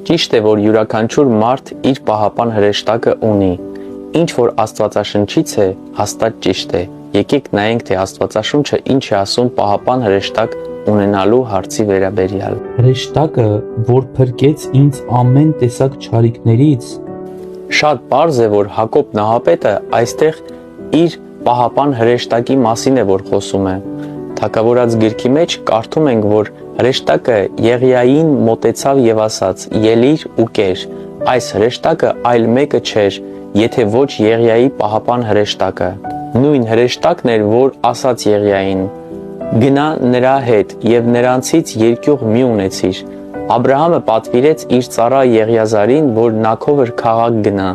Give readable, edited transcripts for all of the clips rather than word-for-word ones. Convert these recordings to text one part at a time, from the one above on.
Ճիշտ է, որ յուրաքանչյուր մարդ իր պահապան հրեշտակը ունի։ Ինչ որ Աստվածաշնչից է, հաստատ ճիշտ է։ Եկեք նայենք, թե Աստվածաշունչը ինչ է ասում պահապան հրեշտակ ունենալու հարցի վերաբերյալ։ Հրեշտակը, որ փրկեց ինձ ամեն տեսակ չարիքներից։ Շատ պարզ է, որ Հակոբ Նահապետը այստեղ իր պահապան հրեշտակի մասին է, որ խոսում է։ Թագավորաց գրքի մեջ կարդում ենք, որ հրեշտակը Եղիային մոտեցավ եւ ասաց. «Ելիր ու կեր»։ Այս հրեշտակը այլ մեկը չէր, եթե ոչ Եղիայի պահապան հրեշտակը։ Նույն հրեշտակն էր, որ ասաց Եղիային. «Գնա նրա հետ եւ նրանցից երկյուղ մի ունեցիր»։ Աբրահամը պատվիրեց իր ծառա Եղիազարին, որ Նաքովր քաղաք գնա։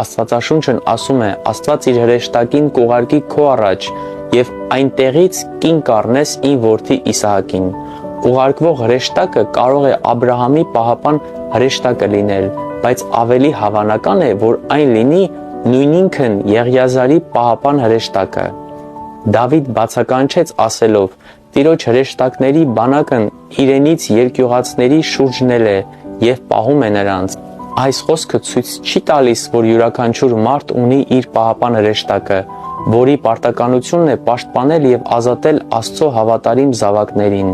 Աստվածաշունչն ասում է. Աստված իր հրեշտակին կուղարկի քո առաջ եւ այնտեղից կին կառնես ին որդի Իսահակին։ Ուղարկվող հրեշտակը կարող է Աբրահամի պահապան հրեշտակը լինել, բայց ավելի հավանական է, որ այն լինի նույնինքն Եղիազարի պահապան հրեշտակը։ Դավիթ բացականչեց ասելով. «Տիրոջ հրեշտակների բանակն իրենից երկյուղածների շուրջն է եւ պահում է նրանց»։ Այս խոսքը ցույց չի տալիս, որ յուրաքանչյուր մարդ ունի իր պահապան հրեշտակը, որի պարտականությունն է պաշտպանել եւ ազատել Աստծո հավատարիմ զավակներին։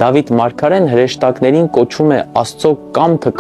Դավիթ մարգարեն հրեշտակներին կոչում է Աստծո կամքը